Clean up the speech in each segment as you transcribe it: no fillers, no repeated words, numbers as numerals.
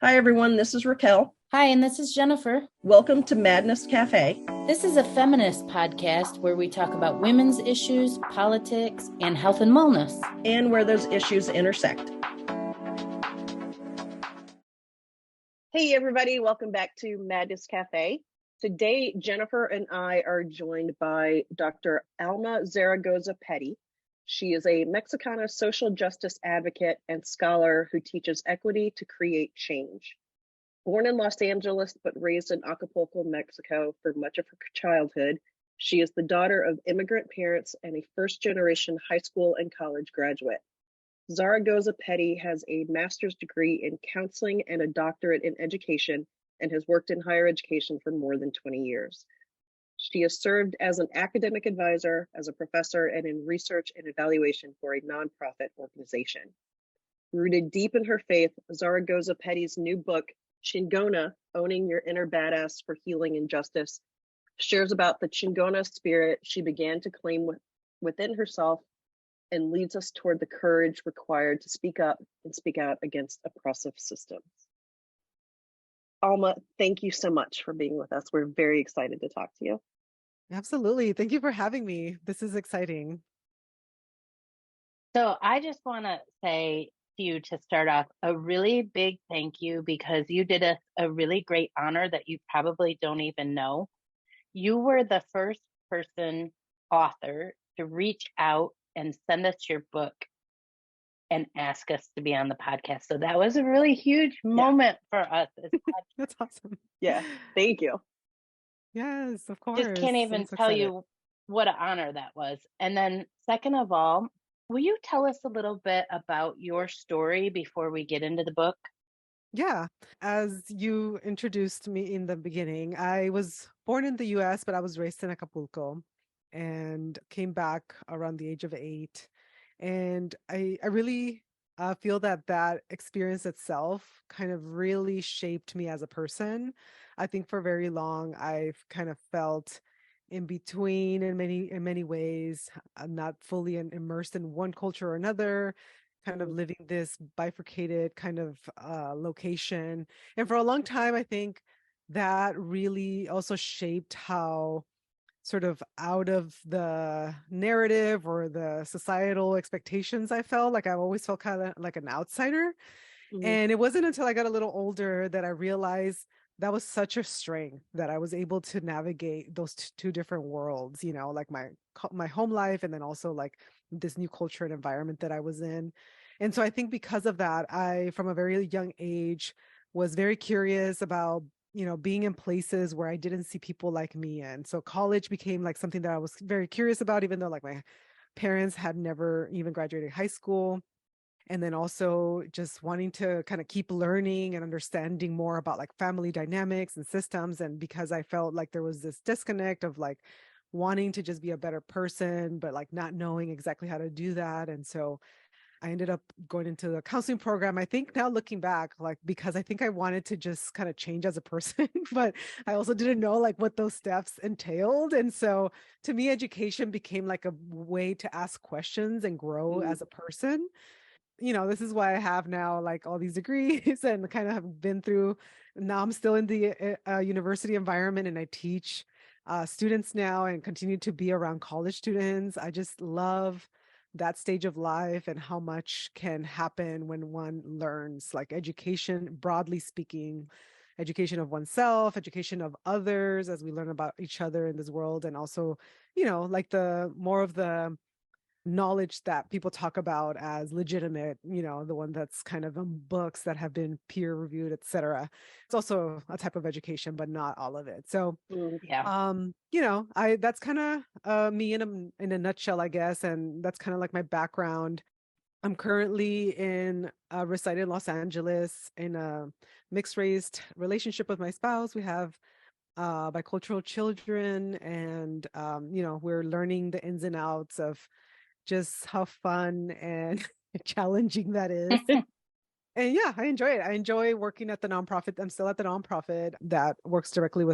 Hi, everyone. This is Raquel. Hi, and this is Jennifer. Welcome to Madness Cafe. This is a feminist podcast where we talk about women's issues, politics, and health and wellness. And where those issues intersect. Hey, everybody. Welcome back to Madness Cafe. Today, Jennifer and I are joined by Dr. Alma Zaragoza-Petty. She is a Mexicana social justice advocate and scholar who teaches equity to create change. Born in Los Angeles, but raised in Acapulco, Mexico for much of her childhood, she is the daughter of immigrant parents and a first-generation high school and college graduate. Zaragoza-Petty has a master's degree in counseling and a doctorate in education and has worked in higher education for more than 20 years. She has served as an academic advisor, as a professor, and in research and evaluation for a nonprofit organization. Rooted deep in her faith, Zaragoza-Petty's new book, Chingona, Owning Your Inner Badass for Healing and Justice, shares about the Chingona spirit she began to claim within herself and leads us toward the courage required to speak up and speak out against oppressive systems. Alma, thank you so much for being with us. We're very excited to talk to you. Absolutely. Thank you for having me. This is exciting. So I just want to say to you to start off a really big thank you because you did us a really great honor that you probably don't even know. You were the first author to reach out and send us your book and ask us to be on the podcast. So that was a really huge moment for us. That's awesome. Yeah, thank you. Yes, of course. Just can't even tell you what an honor that was. And then second of all, will you tell us a little bit about your story before we get into the book? Yeah. As you introduced me in the beginning, I was born in the US, but I was raised in Acapulco and came back around the age of 8. And I really feel that experience itself kind of really shaped me as a person. I think for very long, I've kind of felt in between in many ways. I'm not fully immersed in one culture or another, kind of living this bifurcated kind of location. And for a long time, I think that really also shaped how sort of out of the narrative or the societal expectations I felt. Like I've always felt kind of like an outsider. And it wasn't until I got a little older that I realized that was such a strength that I was able to navigate those two different worlds, like my home life and then also like this new culture and environment that I was in. And so I think because of that, I, from a very young age, was very curious about being in places where I didn't see people like me. And so college became like something that I was very curious about, even though like my parents had never even graduated high school. And then also just wanting to kind of keep learning and understanding more about like family dynamics and systems. And because I felt like there was this disconnect of like wanting to just be a better person, but like not knowing exactly how to do that. And so I ended up going into the counseling program. I think now looking back, like, because I think I wanted to just kind of change as a person, but I also didn't know like what those steps entailed. And so to me, education became like a way to ask questions and grow as a person. This is why I have now like all these degrees and kind of have been through. Now I'm still in the university environment and I teach students now and continue to be around college students. I just love that stage of life and how much can happen when one learns, like education, broadly speaking, education of oneself, education of others as we learn about each other in this world. And also, like the more of the knowledge that people talk about as legitimate, the one that's kind of in books that have been peer reviewed, etc. It's also a type of education, but not all of it. So I that's kind of me in a nutshell, I guess. And that's kind of like my background. I'm currently reside in Los Angeles in a mixed race relationship with my spouse. We have bicultural children, and we're learning the ins and outs of just how fun and challenging that is. And yeah, I enjoy it. I enjoy working at the nonprofit. I'm still at the nonprofit that works directly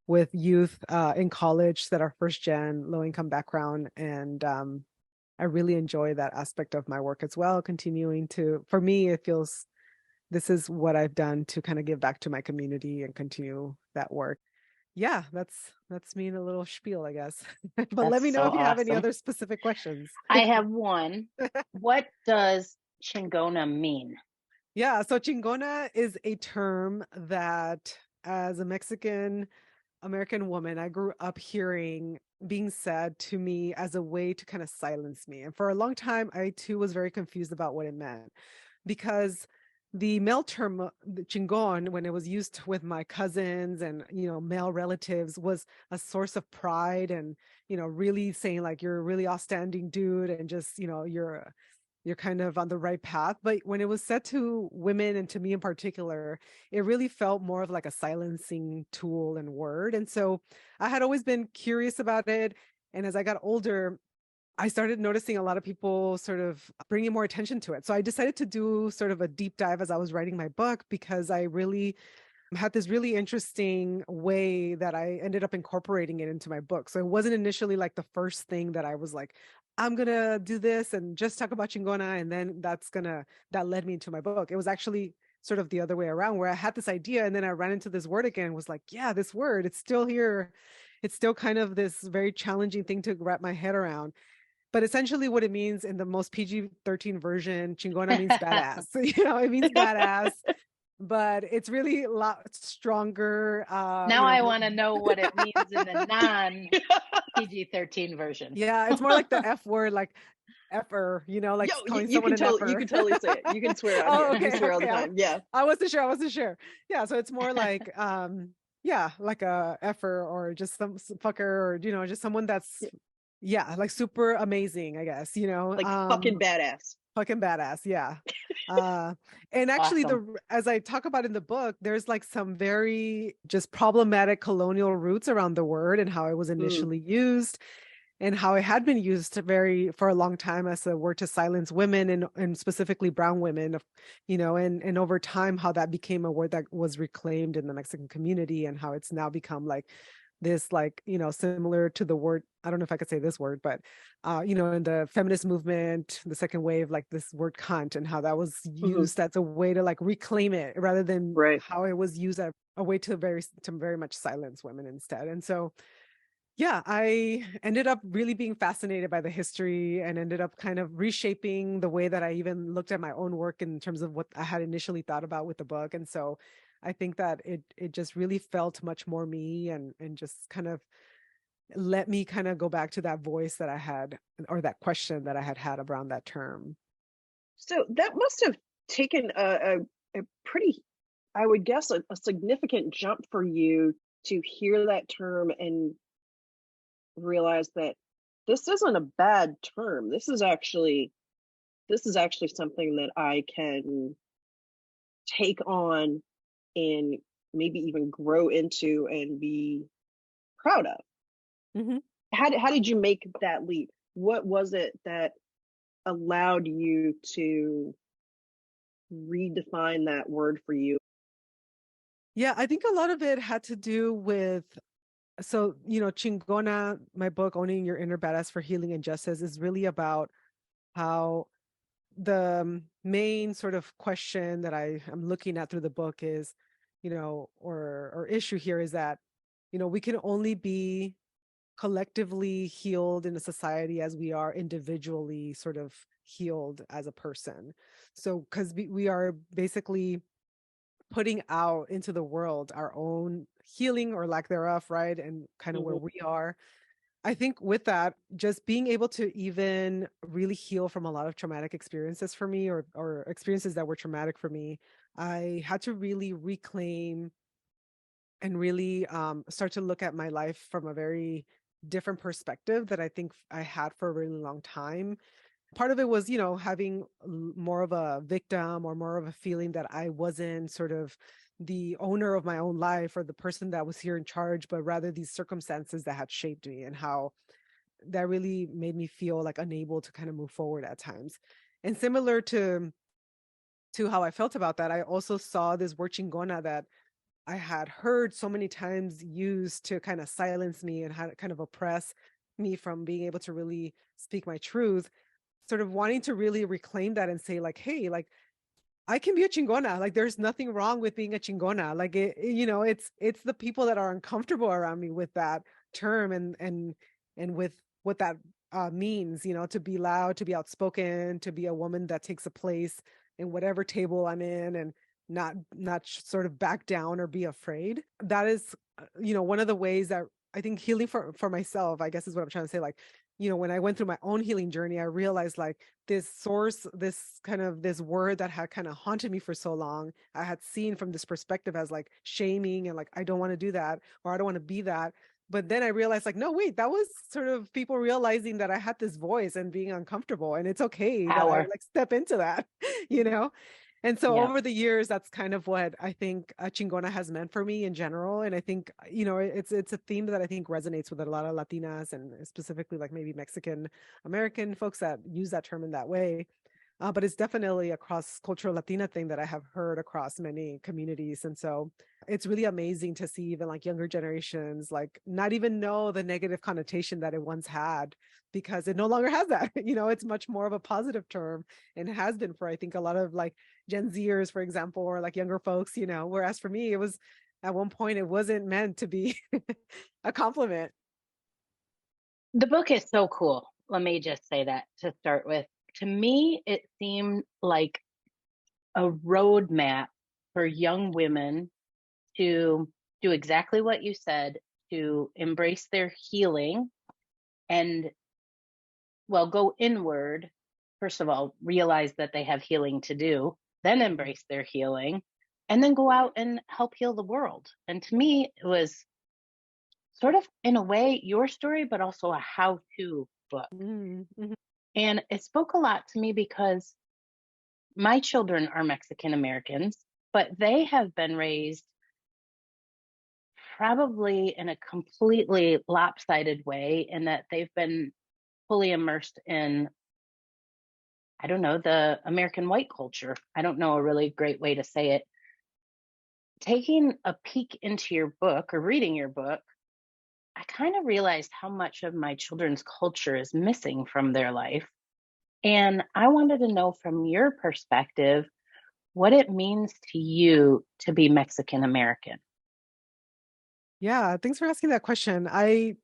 with youth in college that are first gen, low income background. And I really enjoy that aspect of my work as well. For me, it feels this is what I've done to kind of give back to my community and continue that work. Yeah, that's me in a little spiel, I guess. But let That's me know so if you have any awesome. other specific questions. I have one. What does Chingona mean? Yeah, so chingona is a term that, as a Mexican American woman, I grew up hearing being said to me as a way to kind of silence me. And for a long time, I too was very confused about what it meant, because the male term, the chingon, when it was used with my cousins and, male relatives, was a source of pride and, really saying like, you're a really outstanding dude and just, you're kind of on the right path. But when it was said to women and to me in particular, it really felt more of like a silencing tool and word. And so I had always been curious about it. And as I got older, I started noticing a lot of people sort of bringing more attention to it. So I decided to do sort of a deep dive as I was writing my book, because I really had this really interesting way that I ended up incorporating it into my book. So it wasn't initially like the first thing that I was like, I'm going to do this and just talk about Chingona. And then that led me into my book. It was actually sort of the other way around, where I had this idea and then I ran into this word again, was like, yeah, this word, it's still here. It's still kind of this very challenging thing to wrap my head around. But essentially what it means in the most PG-13 version, chingona means badass. It means badass, but it's really a lot stronger. Now I want to know what it means in the non PG-13 version. Yeah, it's more like the F word, like effer, like Yo, calling you someone can an effer. you can totally say it. You can swear on Oh, here. You okay, swear all the okay. time. Yeah. I wasn't sure. Yeah, so it's more like yeah, like a effer or just some fucker, or just someone that's like super amazing, I guess, Like fucking badass. fucking badass, yeah. And actually Awesome. as I talk about in the book, there's like some very just problematic colonial roots around the word and how it was Mm, initially used, and how it had been used for a long time as a word to silence women, and specifically brown women, and over time how that became a word that was reclaimed in the Mexican community, and how it's now become like this, like, similar to the word, I don't know if I could say this word, but in the feminist movement, the second wave, like this word cunt, and how that was hmm used as a way to like reclaim it, rather than Right. how it was used as a way to very much silence women instead. And so yeah, I ended up really being fascinated by the history, and ended up kind of reshaping the way that I even looked at my own work in terms of what I had initially thought about with the book. And so I think that it just really felt much more me, and just kind of let me kind of go back to that voice that I had, or that question that I had around that term. So that must have taken a pretty, I would guess, a significant jump for you to hear that term and realize that this isn't a bad term. This is actually something that I can take on and maybe even grow into and be proud of. Mhm. How did you make that leap? What was it that allowed you to redefine that word for you? Yeah, I think a lot of it had to do with, so, Chingona, my book, Owning Your Inner Badass for Healing and Justice, is really about how the main sort of question that I am looking at through the book is, or issue here is that, we can only be collectively healed in a society as we are individually sort of healed as a person. So, because we are basically putting out into the world our own healing or lack thereof, right? And kind of where Mhm. we are. I think with that, just being able to even really heal from a lot of traumatic experiences for me, or experiences that were traumatic for me, I had to really reclaim and really start to look at my life from a very different perspective that I think I had for a really long time. Part of it was, having more of a victim, or more of a feeling that I wasn't sort of the owner of my own life, or the person that was here in charge, but rather these circumstances that had shaped me, and how that really made me feel like unable to kind of move forward at times. And similar to how I felt about that, I also saw this word chingona that I had heard so many times used to kind of silence me and how to kind of oppress me from being able to really speak my truth, sort of wanting to really reclaim that and say like, hey, like, I can be a chingona. Like there's nothing wrong with being a chingona. Like it's the people that are uncomfortable around me with that term and with what that means, to be loud, to be outspoken, to be a woman that takes a place in whatever table I'm in and not sort of back down or be afraid. That is, one of the ways that I think healing for myself, I guess is what I'm trying to say. Like, when I went through my own healing journey, I realized like this source, this word that had kind of haunted me for so long, I had seen from this perspective as like shaming and like, I don't want to do that, or I don't want to be that. But then I realized like, no, wait, that was sort of people realizing that I had this voice and being uncomfortable. And it's okay that I Power. like step into that, you know? And so Yeah. over the years, that's kind of what I think Chingona has meant for me in general. And I think, it's a theme that I think resonates with a lot of Latinas and specifically like maybe Mexican American folks that use that term in that way. But it's definitely a cross-cultural Latina thing that I have heard across many communities. And so it's really amazing to see even like younger generations, like not even know the negative connotation that it once had, because it no longer has that. It's much more of a positive term and has been for, I think, a lot of like Gen Zers, for example, or like younger folks, whereas for me, it was at one point, it wasn't meant to be a compliment. The book is so cool. Let me just say that to start with. To me, it seemed like a roadmap for young women to do exactly what you said, to embrace their healing and, well, go inward. First of all, realize that they have healing to do, then embrace their healing, and then go out and help heal the world. And to me, it was sort of, in a way, your story, but also a how to book. Mm-hmm. And it spoke a lot to me because my children are Mexican Americans, but they have been raised probably in a completely lopsided way in that they've been fully immersed in, I don't know, the American white culture. I don't know a really great way to say it. Taking a peek into your book or reading your book, I kind of realized how much of my children's culture is missing from their life. And I wanted to know from your perspective what it means to you to be Mexican American. Yeah, thanks for asking that question. I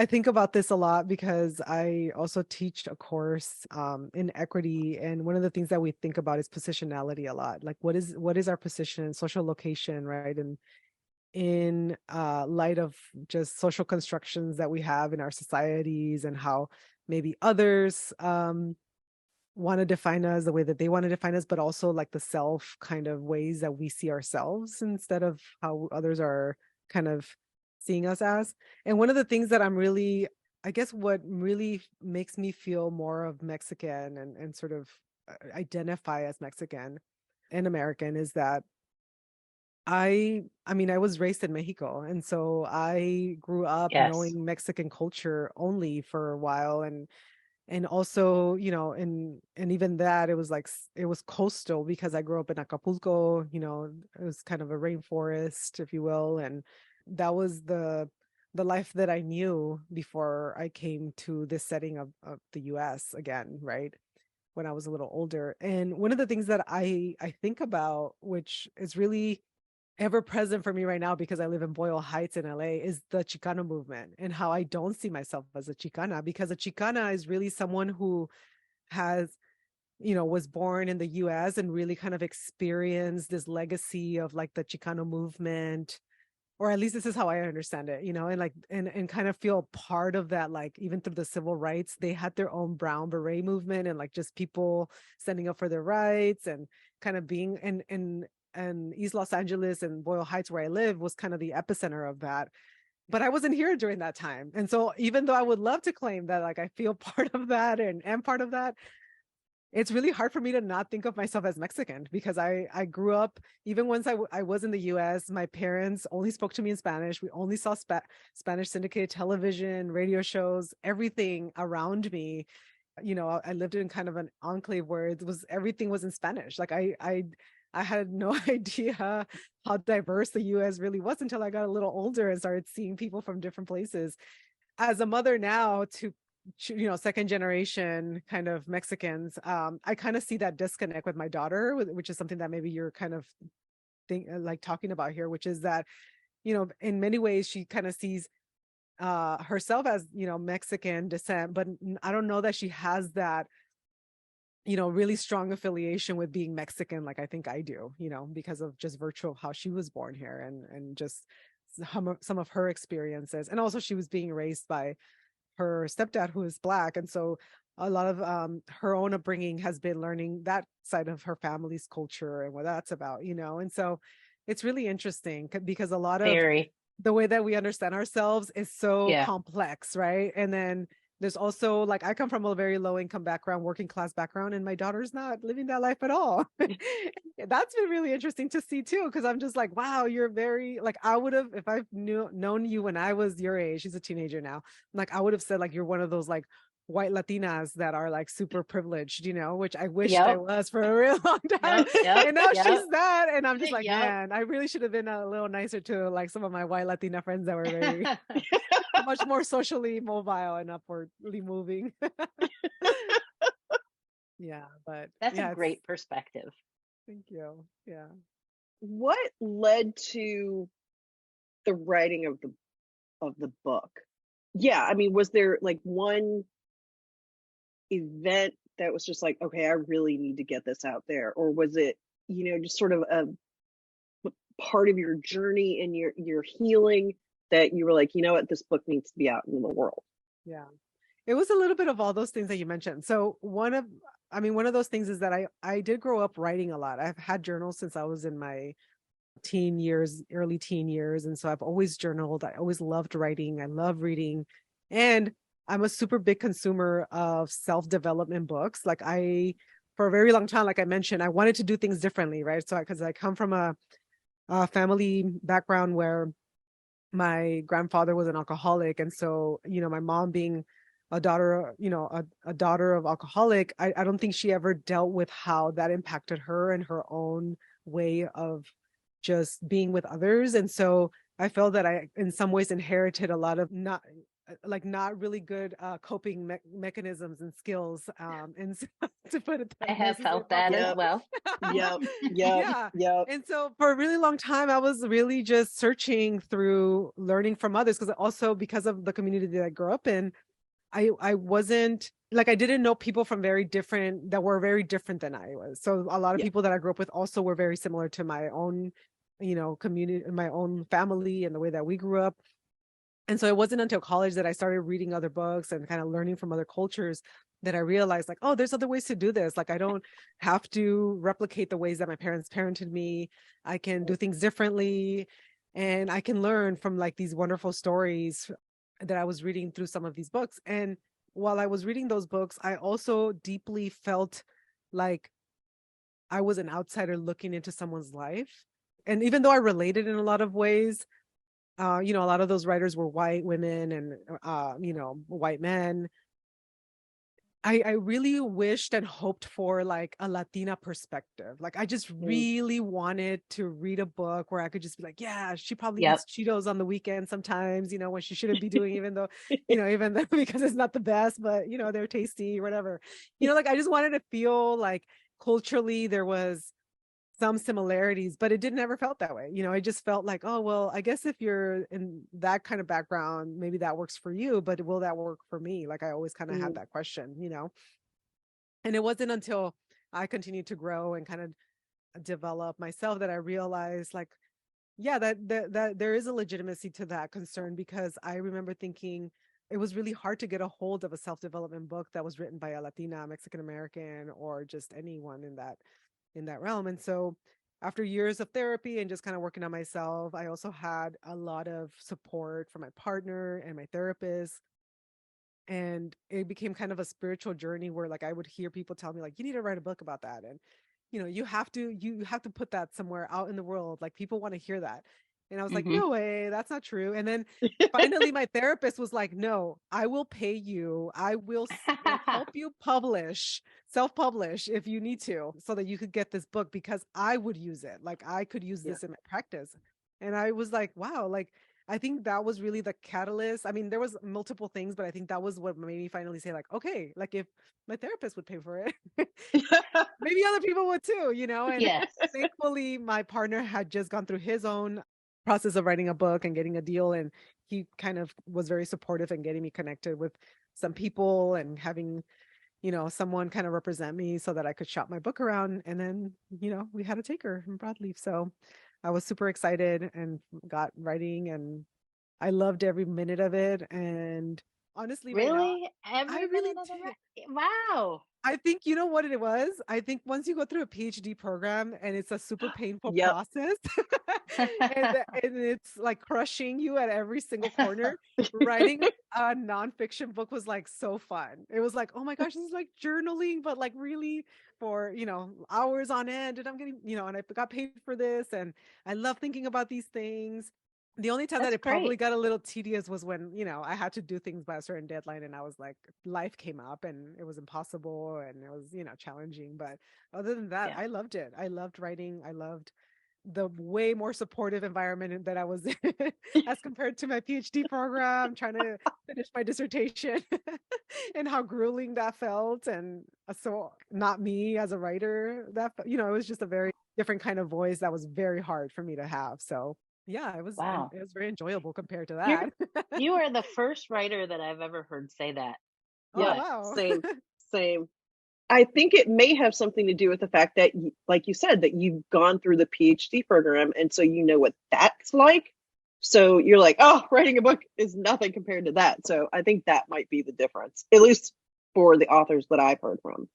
think about this a lot because I also teach a course in equity, and one of the things that we think about is positionality a lot. Like, what is our position, social location, right? And in light of just social constructions that we have in our societies, and how maybe others want to define us the way that they want to define us, but also like the self kind of ways that we see ourselves instead of how others are kind of seeing us as. And one of the things that I'm really, I guess what really makes me feel more of Mexican and sort of identify as Mexican and American is that I mean I was raised in Mexico, and so I grew up Yes. knowing Mexican culture only for a while, and also, and even that, it was like it was coastal because I grew up in Acapulco. It was kind of a rainforest, if you will, and that was the life that I knew before I came to this setting of the US again, right? When I was a little older. And one of the things that I think about, which is really ever present for me right now because I live in Boyle Heights in LA, is the Chicano movement, and how I don't see myself as a Chicana, because a Chicana is really someone who has, was born in the US and really kind of experienced this legacy of like the Chicano movement, or at least this is how I understand it, and like and kind of feel part of that, like even through the civil rights, they had their own brown beret movement, and like just people standing up for their rights and kind of being and East Los Angeles and Boyle Heights, where I live, was kind of the epicenter of that. But I wasn't here during that time. And so even though I would love to claim that like I feel part of that and am part of that, it's really hard for me to not think of myself as Mexican, because I grew up, even once I was in the US, my parents only spoke to me in Spanish. We only saw Spanish syndicated television, radio shows, everything around me. I lived in kind of an enclave where it was, everything was in Spanish. Like I had no idea how diverse the US really was until I got a little older and started seeing people from different places. As a mother now, to second generation kind of Mexicans, I kind of see that disconnect with my daughter, which is something that maybe you're kind of talking about here, which is that, in many ways she kind of sees herself as, Mexican descent, but I don't know that she has that, really strong affiliation with being Mexican, like I think I do, because of just virtue of how she was born here, and just some of her experiences. And also she was being raised by her stepdad, who is Black. And so a lot of her own upbringing has been learning that side of her family's culture and what that's about, and so it's really interesting because a lot of Very. the way that we understand ourselves is so Yeah. complex, right? And then there's also, like, I come from a very low income background, working class background, and my daughter's not living that life at all. That's been really interesting to see too, because I'm just like, wow, you're very, like, I would have, if I've known you when I was your age, she's a teenager now, like I would have said like you're one of those like white Latinas that are like super privileged, which I wished I Yep. was for a real long time. Yep. And now Yep. she's that. And I'm just like, Yep. man, I really should have been a little nicer to like some of my white Latina friends that were very much more socially mobile and upwardly moving. Yeah, but That's yeah, a great perspective. thank you. Yeah. What led to the writing of the book? Yeah, I mean, was there like one event that was just like, okay, I really need to get this out there, or was it, just sort of a part of your journey and your healing that you were like, you know what, this book needs to be out in the world? Yeah. It was a little bit of all those things that you mentioned. So one of those things is that I did grow up writing a lot. I've had journals since I was in my early teen years. And so I've always journaled. I always loved writing. I love reading. And I'm a super big consumer of self-development books. Like for a very long time, like I mentioned, I wanted to do things differently, right? So because I come from a family background where my grandfather was an alcoholic. And so, my mom being a daughter, a daughter of alcoholic, I don't think she ever dealt with how that impacted her and her own way of just being with others. And so I felt that I, in some ways, inherited a lot of not really good coping mechanisms and skills. And so, to put it I have felt that as well. Yep. Yeah. And so for a really long time, I was really just searching through learning from others, because of the community that I grew up in, I wasn't like, I didn't know people that were very different than I was. So a lot of people that I grew up with also were very similar to my own, community, my own family, and the way that we grew up. And so it wasn't until college that I started reading other books and kind of learning from other cultures that I realized, like, oh, there's other ways to do this. Like, I don't have to replicate the ways that my parents parented me. I can do things differently, and I can learn from like these wonderful stories that I was reading through some of these books. And while I was reading those books, I also deeply felt like I was an outsider looking into someone's life. And even though I related in a lot of ways, a lot of those writers were white women and, white men. I really wished and hoped for like a Latina perspective. Like, I just really wanted to read a book where I could just be like, yeah, she probably eats Cheetos on the weekend sometimes, when she shouldn't be doing, even though, because it's not the best, but they're tasty or whatever. Like, I just wanted to feel like culturally there was some similarities, but it didn't ever felt that way. It just felt like, oh, well, I guess if you're in that kind of background, maybe that works for you, but will that work for me? Like, I always kind of had that question, and it wasn't until I continued to grow and kind of develop myself that I realized, like, yeah, that there is a legitimacy to that concern, because I remember thinking it was really hard to get a hold of a self-development book that was written by a Latina, Mexican American, or just anyone in that realm. And so after years of therapy and just kind of working on myself, I also had a lot of support from my partner and my therapist. And it became kind of a spiritual journey where, like, I would hear people tell me, like, you need to write a book about that. And, you have to put that somewhere out in the world. Like, people want to hear that. And I was like, no way, that's not true. And then finally my therapist was like, no, I will pay you. I will help you self-publish if you need to, so that you could get this book, because I would use it. Like, I could use this in my practice. And I was like, wow, like, I think that was really the catalyst. I mean, there was multiple things, but I think that was what made me finally say, like, okay, like if my therapist would pay for it, maybe other people would too, And Yes. thankfully, my partner had just gone through his own process of writing a book and getting a deal. And he kind of was very supportive in getting me connected with some people and having, someone kind of represent me so that I could shop my book around. And then, we had a taker in broadleaf. So I was super excited and got writing, and I loved every minute of it. And honestly, right now, Really? I Every really minute of the did. wow. I think you know what it was? I think once you go through a PhD program and it's a super painful Yep. process and it's like crushing you at every single corner, writing a nonfiction book was like so fun. It was like, oh my gosh, this is like journaling, but like really for, hours on end. And I'm getting, and I got paid for this. And I love thinking about these things. The only time that That's it probably great. got a little tedious was when, I had to do things by a certain deadline and I was like, life came up and it was impossible and it was, challenging. But other than that, Yeah. I loved it. I loved writing. I loved the way more supportive environment that I was in as compared to my PhD program, trying to finish my dissertation and how grueling that felt. And so not me as a writer, it was just a very different kind of voice that was very hard for me to have. So yeah, Wow. it was very enjoyable compared to You're that. you are the first writer that I've ever heard say that. Oh, Yep. But wow. Same. Same. I think it may have something to do with the fact that, like you said, that you've gone through the PhD program, and so you know what that's like. So you're like, oh, writing a book is nothing compared to that. So I think that might be the difference, at least for the authors that I've heard from.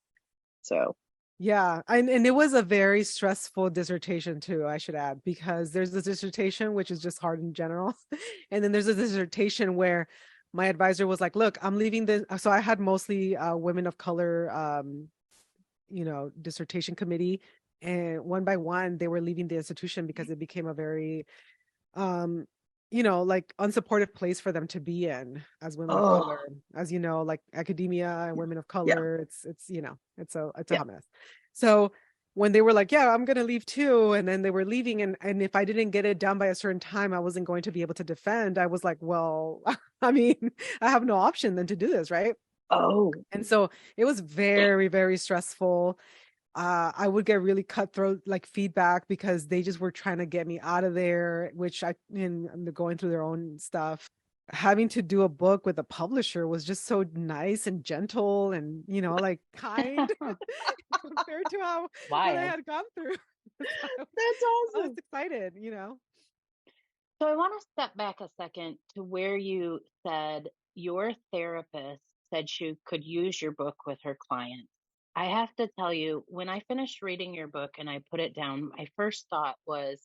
So, Yeah, and it was a very stressful dissertation too, I should add, because there's this dissertation which is just hard in general. And then there's a dissertation where my advisor was like, look, I'm leaving this. So I had mostly women of color dissertation committee, and one by one they were leaving the institution because it became a very um like unsupportive place for them to be in as women of oh, color. As you know, like academia and women of yeah, color, it's a yeah. hot mess. So when they were like, yeah, I'm gonna leave too, and then they were leaving, and if I didn't get it done by a certain time, I wasn't going to be able to defend. I was like, well, I mean, I have no option than to do this, right? Oh, And so it was very, very stressful. I would get really cutthroat like feedback because they just were trying to get me out of there, which and going through their own stuff. Having to do a book with a publisher was just so nice and gentle and, like kind compared to how what I wild. had gone through. So that's I was awesome. excited. So I want to step back a second to where you said your therapist said she could use your book with her clients. I have to tell you, when I finished reading your book and I put it down, my first thought was,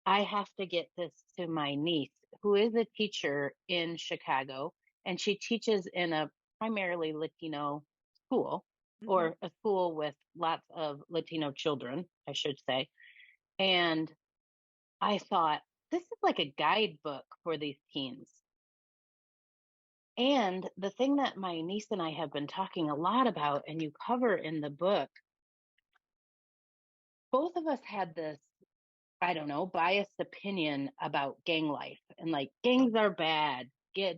I have to get this to my niece, who is a teacher in Chicago, and she teaches in a primarily Latino school, Mhm. or a school with lots of Latino children, I should say. And I thought, this is like a guidebook for these teens. And the thing that my niece and I have been talking a lot about, and you cover in the book, both of us had this, I don't know, biased opinion about gang life and like gangs are bad.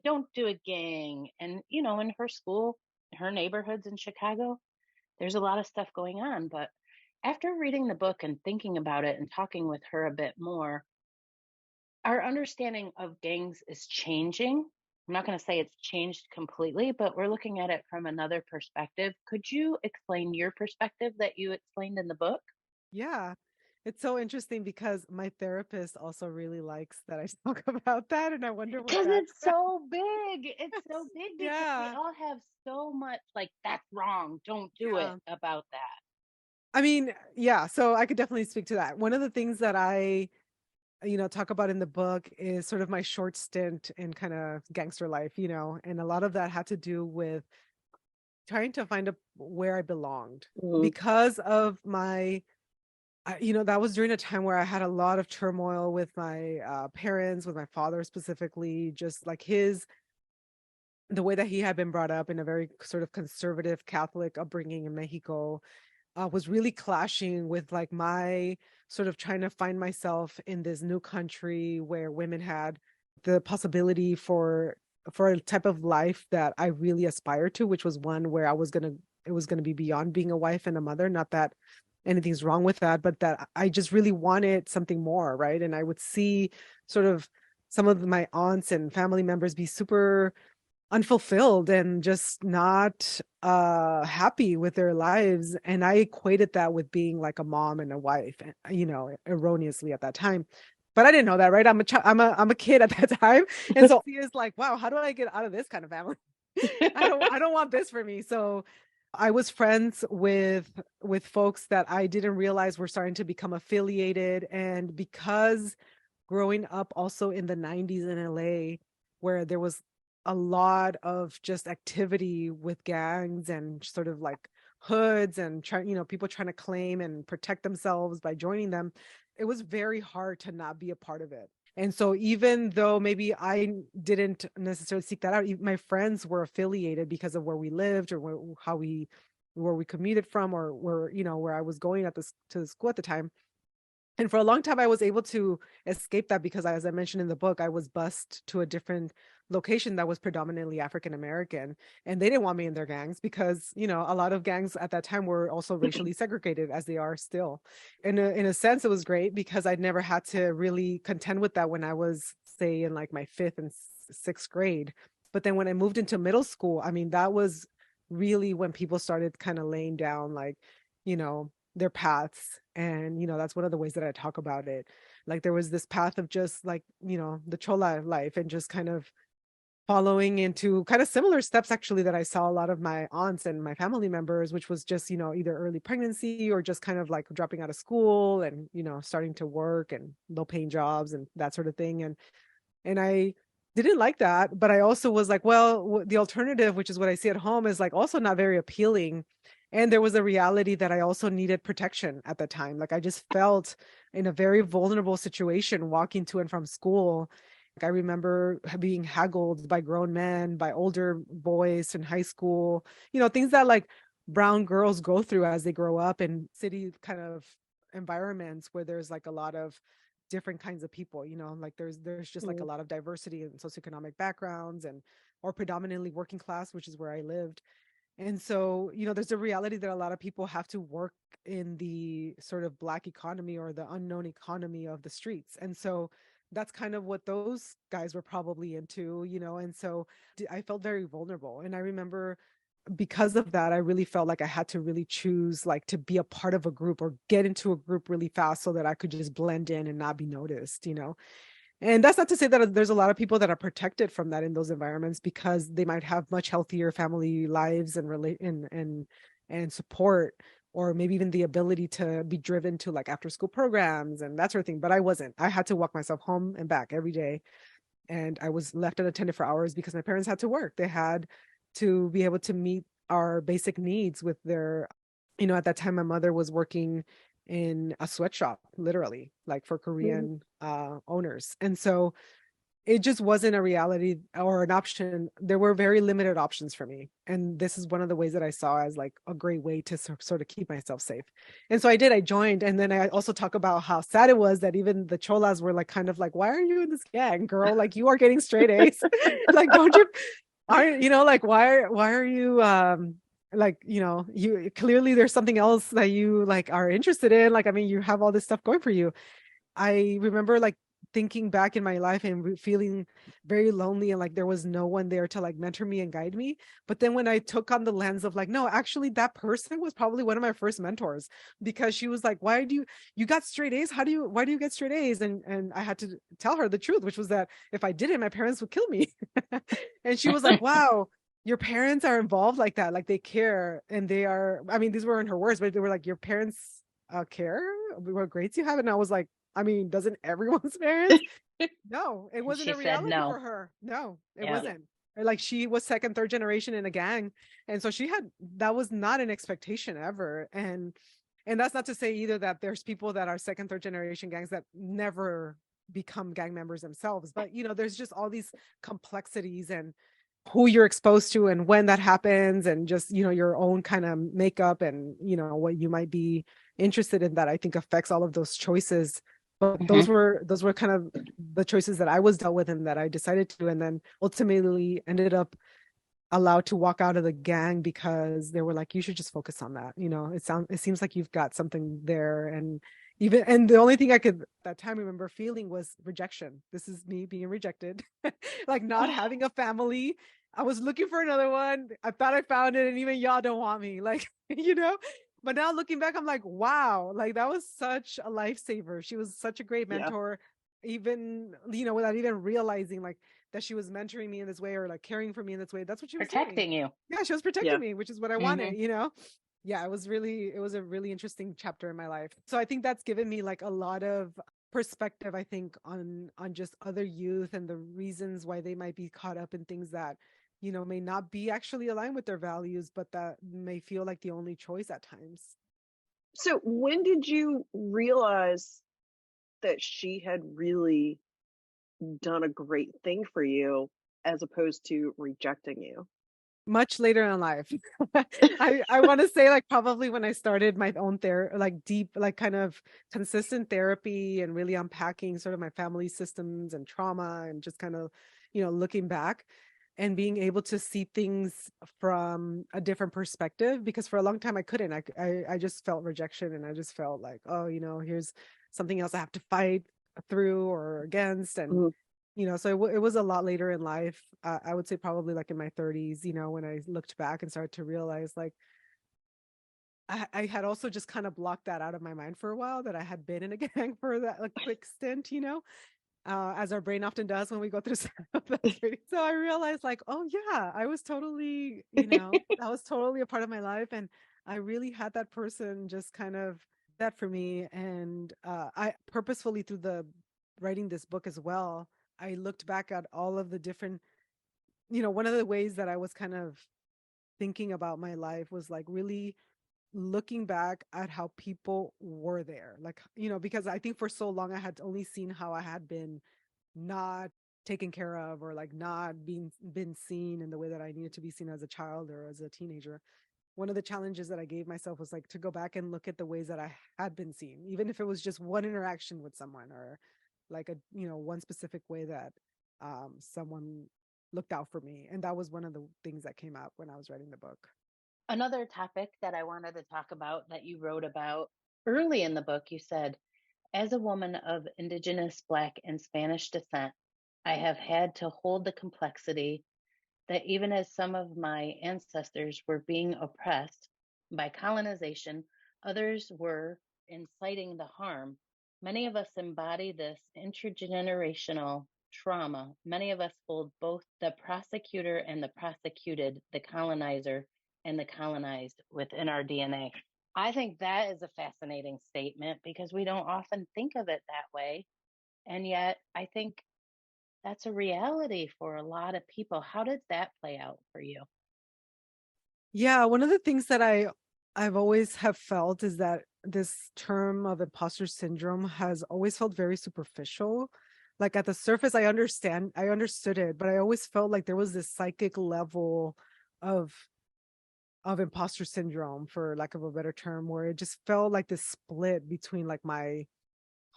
Don't do a gang. And, in her school, her neighborhoods in Chicago, there's a lot of stuff going on. But after reading the book and thinking about it and talking with her a bit more, our understanding of gangs is changing. I'm not going to say it's changed completely, but we're looking at it from another perspective. Could you explain your perspective that you explained in the book? Yeah. It's so interesting because my therapist also really likes that I talk about that. And I wonder what Because that's. it's so big. It's so big because we Yeah. all have so much like, that's wrong. Don't do it Yeah. about that. I mean, yeah, so I could definitely speak to that. One of the things that I, talk about in the book is sort of my short stint in kind of gangster life, and a lot of that had to do with trying to find where I belonged Mm, because of my, that was during a time where I had a lot of turmoil with my parents, with my father specifically, just like the way that he had been brought up in a very sort of conservative Catholic upbringing in Mexico was really clashing with like my sort of trying to find myself in this new country where women had the possibility for a type of life that I really aspired to, which was one where it was gonna be beyond being a wife and a mother. Not that anything's wrong with that, but that I just really wanted something more, right? And I would see sort of some of my aunts and family members be super unfulfilled and just not happy with their lives, and I equated that with being like a mom and a wife, erroneously at that time. But I didn't know that, right? I'm a kid at that time, and so he is like, wow, how do I get out of this kind of family? I don't want this for me. So I was friends with folks that I didn't realize were starting to become affiliated. And because growing up also in the 90s in LA, where there was a lot of just activity with gangs and sort of like hoods and people trying to claim and protect themselves by joining them, it was very hard to not be a part of it. And so even though maybe I didn't necessarily seek that out, my friends were affiliated because of where we lived, or where we commuted from, or where I was going to school at the time. And for a long time, I was able to escape that because, as I mentioned in the book, I was bused to a different location that was predominantly African American, and they didn't want me in their gangs because, a lot of gangs at that time were also racially segregated, as they are still. In a sense, it was great because I'd never had to really contend with that when I was, say, in like my fifth and sixth grade. But then when I moved into middle school, I mean, that was really when people started kind of laying down, like, their paths. And that's one of the ways that I talk about it. Like, there was this path of just like, the chola life, and just kind of following into kind of similar steps, actually, that I saw a lot of my aunts and my family members, which was just, either early pregnancy or just kind of like dropping out of school and, starting to work and low paying jobs and that sort of thing. And I didn't like that, but I also was like, well, the alternative, which is what I see at home, is like also not very appealing. And there was a reality that I also needed protection at the time. Like, I just felt in a very vulnerable situation walking to and from school. Like, I remember being haggled by grown men, by older boys in high school, things that like brown girls go through as they grow up in city kind of environments where there's like a lot of different kinds of people, like there's just like a lot of diversity in socioeconomic backgrounds, and or predominantly working class, which is where I lived. And so, there's a reality that a lot of people have to work in the sort of Black economy, or the unknown economy of the streets. And so that's kind of what those guys were probably into, and so I felt very vulnerable. And I remember, because of that, I really felt like I had to really choose, like, to be a part of a group or get into a group really fast so that I could just blend in and not be noticed. And that's not to say that there's a lot of people that are protected from that in those environments, because they might have much healthier family lives and support, or maybe even the ability to be driven to like after school programs and that sort of thing. But I wasn't. I had to walk myself home and back every day. And I was left unattended for hours because my parents had to work. They had to be able to meet our basic needs with their, at that time, my mother was working in a sweatshop, literally, like for Korean owners. And so it just wasn't a reality or an option. There were very limited options for me. And this is one of the ways that I saw as like a great way to sort of keep myself safe. And so I joined. And then I also talk about how sad it was that even the cholas were like, kind of like, why are you in this gang, girl? Like, you are getting straight A's. Like, don't you, like, why are you, like, you clearly there's something else that you like are interested in. Like, I mean, you have all this stuff going for you. I remember like thinking back in my life and feeling very lonely, and like there was no one there to like mentor me and guide me. But then when I took on the lens of like, no, actually that person was probably one of my first mentors, because she was like, why do you got straight A's? Why do you get straight A's? And I had to tell her the truth, which was that if I didn't, my parents would kill me. And she was like, wow, your parents are involved like that, like they care. And they are, I mean, these weren't her words, but they were like, your parents care what grades you have. And I was like, I mean, doesn't everyone's parents? No, it wasn't She a reality said no. for her. No, it wasn't. Like, she was second, third generation in a gang. And so that was not an expectation ever. And that's not to say either that there's people that are second, third generation gangs that never become gang members themselves. But, there's just all these complexities, and who you're exposed to and when that happens, and just, your own kind of makeup, and, what you might be interested in, that I think affects all of those choices. But those were kind of the choices that I was dealt with and that I decided to do, and then ultimately ended up allowed to walk out of the gang because they were like, you should just focus on that. It seems like you've got something there. And the only thing I could that time remember feeling was rejection. This is me being rejected, like not having a family. I was looking for another one. I thought I found it, and even y'all don't want me. Like, but now looking back, I'm like, wow, like that was such a lifesaver. She was such a great Yeah. mentor, even, without even realizing like that she was mentoring me in this way or like caring for me in this way. That's what she was doing. Protecting you. Yeah, she was Yeah. protecting me, which is what I wanted, Yeah, it was a really interesting chapter in my life. So I think that's given me like a lot of perspective, I think, on just other youth and the reasons why they might be caught up in things that may not be actually aligned with their values, but that may feel like the only choice at times. So when did you realize that she had really done a great thing for you as opposed to rejecting you? Much later in life. I want to say like probably when I started my own therapy, like deep, like kind of consistent therapy, and really unpacking sort of my family systems and trauma, and just kind of, looking back and being able to see things from a different perspective, because for a long time I couldn't. I just felt rejection, and I just felt like, oh, here's something else I have to fight through or against. And Mhm. so it was a lot later in life. I would say probably like in my 30s, when I looked back and started to realize like I had also just kind of blocked that out of my mind for a while, that I had been in a gang for that like quick stint, as our brain often does when we go through So I realized like, oh yeah, I was totally, that was totally a part of my life. And I really had that person just kind of that for me. And I purposefully, through the writing this book as well, I looked back at all of the different, one of the ways that I was kind of thinking about my life was like really looking back at how people were there. Like, because I think for so long I had only seen how I had been not taken care of, or like not being been seen in the way that I needed to be seen as a child or as a teenager. One of the challenges that I gave myself was like to go back and look at the ways that I had been seen, even if it was just one interaction with someone, or like a one specific way that someone looked out for me. And that was one of the things that came out when I was writing the book. Another topic that I wanted to talk about that you wrote about early in the book, you said, as a woman of Indigenous, Black, and Spanish descent, I have had to hold the complexity that even as some of my ancestors were being oppressed by colonization, others were inciting the harm. Many of us embody this intergenerational trauma. Many of us hold both the prosecutor and the prosecuted, the colonizer and the colonized within our DNA. I think that is a fascinating statement because we don't often think of it that way. And yet, I think that's a reality for a lot of people. How did that play out for you? Yeah, one of the things that I've always have felt is that this term of imposter syndrome has always felt very superficial. Like at the surface, I understood it, but I always felt like there was this psychic level of imposter syndrome, for lack of a better term, where it just felt like this split between like my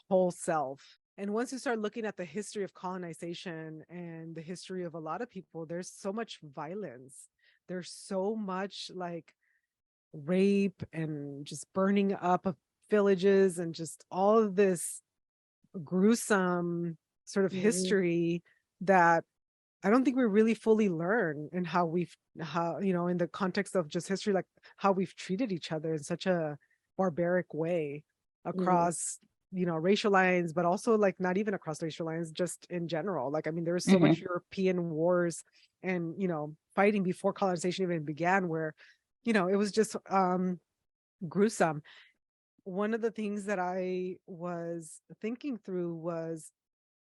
whole self. And once you start looking at the history of colonization and the history of a lot of people, there's so much violence. There's so much like rape and just burning up of villages, and just all of this gruesome sort of Mhm. history that I don't think we really fully learn, and how, in the context of just history, like how we've treated each other in such a barbaric way Mhm. across, racial lines, but also like not even across racial lines, just in general. Like, I mean, there was so Hmm. much European wars and, fighting before colonization even began, where, it was just gruesome. One of the things that I was thinking through was,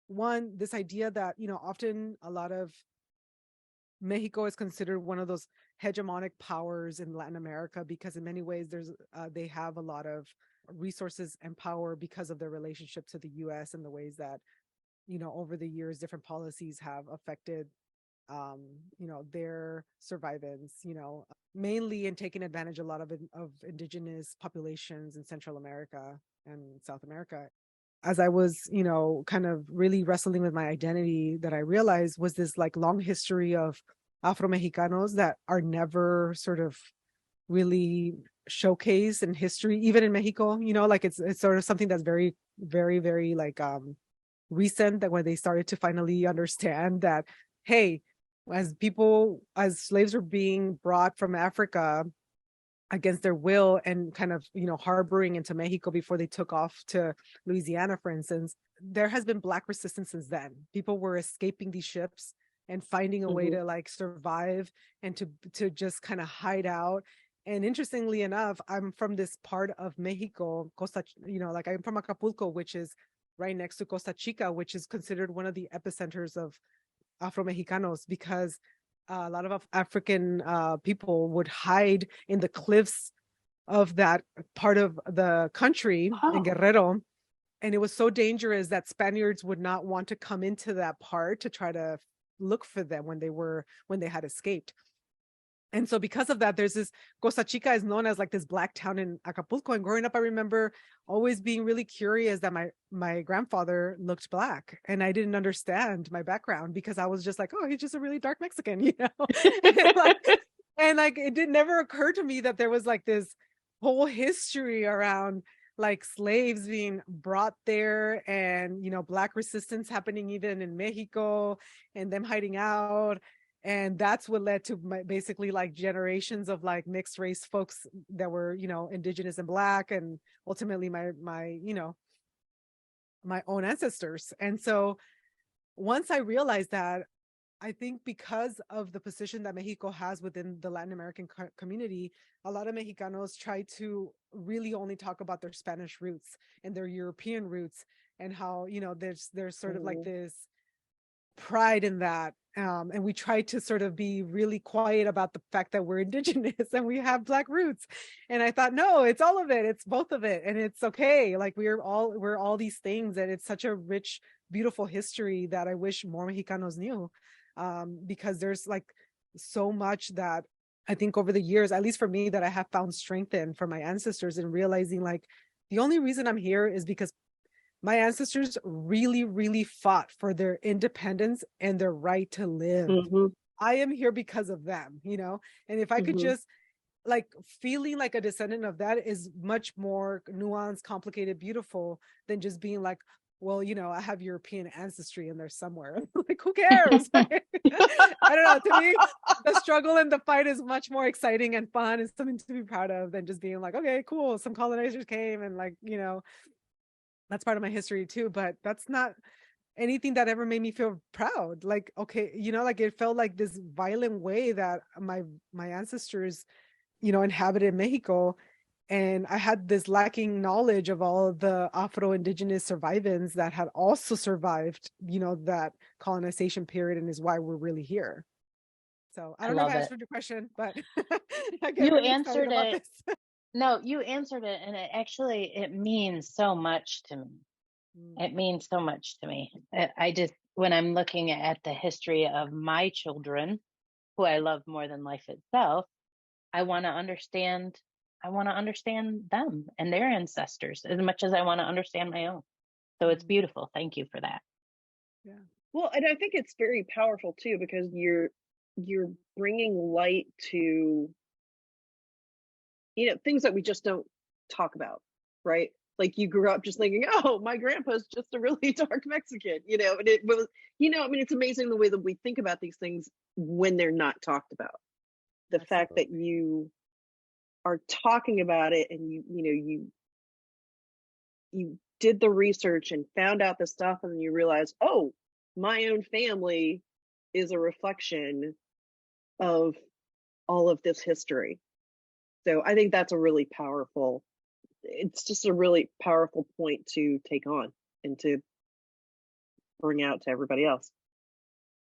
one, this idea that, often a lot of Mexico is considered one of those hegemonic powers in Latin America, because in many ways they have a lot of resources and power because of their relationship to the US, and the ways that, over the years different policies have affected um their survivance, mainly in taking advantage a lot of indigenous populations in Central America and South America. as I was, kind of really wrestling with my identity, that I realized was this like long history of Afro Mexicanos that are never sort of really showcased in history, even in Mexico. Like it's sort of something that's very, very, very like recent, that when they started to finally understand that, hey, as slaves were being brought from Africa against their will and kind of harboring into Mexico before they took off to Louisiana, for instance, there has been Black resistance since then. People were escaping these ships and finding a way Mm-hmm. to like survive and to just kind of hide out. And interestingly enough, I'm from this part of Mexico, like I'm from Acapulco, which is right next to Costa Chica, which is considered one of the epicenters of Afro Mexicanos, because a lot of African people would hide in the cliffs of that part of the country in Oh, Guerrero. And it was so dangerous that Spaniards would not want to come into that part to try to look for them when they had escaped. And so because of that, there's this Costa Chica is known as like this Black town in Acapulco. And growing up, I remember always being really curious that my grandfather looked Black, and I didn't understand my background because I was just like, oh, he's just a really dark Mexican, and it did never occur to me that there was like this whole history around like slaves being brought there, and Black resistance happening even in Mexico, and them hiding out. And that's what led to basically like generations of like mixed race folks that were indigenous and Black, and ultimately my own ancestors. And so once I realized that, I think because of the position that Mexico has within the Latin American community, a lot of Mexicanos try to really only talk about their Spanish roots and their European roots, and how there's sort of like Mm-hmm. this pride in that. And we try to sort of be really quiet about the fact that we're indigenous and we have Black roots. And I thought, no, it's all of it. It's both of it. And it's okay. Like we're all these things. And it's such a rich, beautiful history that I wish more Mexicanos knew. Because there's like so much that I think over the years, at least for me, that I have found strength in from my ancestors, and realizing like the only reason I'm here is because my ancestors really, really fought for their independence and their right to live. Mm-hmm. I am here because of them, and if I could Mm-hmm. just like feeling like a descendant of that is much more nuanced, complicated, beautiful than just being like, well, I have European ancestry in there somewhere. Like, who cares? I don't know. To me, the struggle and the fight is much more exciting and fun and something to be proud of than just being like, okay, cool. Some colonizers came and like, that's part of my history too, but that's not anything that ever made me feel proud. Like, okay, like it felt like this violent way that my ancestors, inhabited Mexico. And I had this lacking knowledge of all of the Afro indigenous survivants that had also survived, that colonization period, and is why we're really here. So I I don't know if love I it. answered your question, but I get You really excited answered about it. this. No, you answered it, and it means so much to me. Mm, It means so much to me. I just, when I'm looking at the history of my children, who I love more than life itself, I want to understand. I want to understand them and their ancestors as much as I want to understand my own. So it's mm, beautiful. Thank you for that. yeah. Well, and I think it's very powerful too, because you're bringing light to things that we just don't talk about, right? Like you grew up just thinking, oh, my grandpa's just a really dark Mexican, and it was, I mean, it's amazing the way that we think about these things when they're not talked about. The fact that Absolutely. you are talking about it, and you did the research and found out the stuff, and then you realize, oh, my own family is a reflection of all of this history. So I think that's a really powerful, it's just a really powerful point to take on and to bring out to everybody else.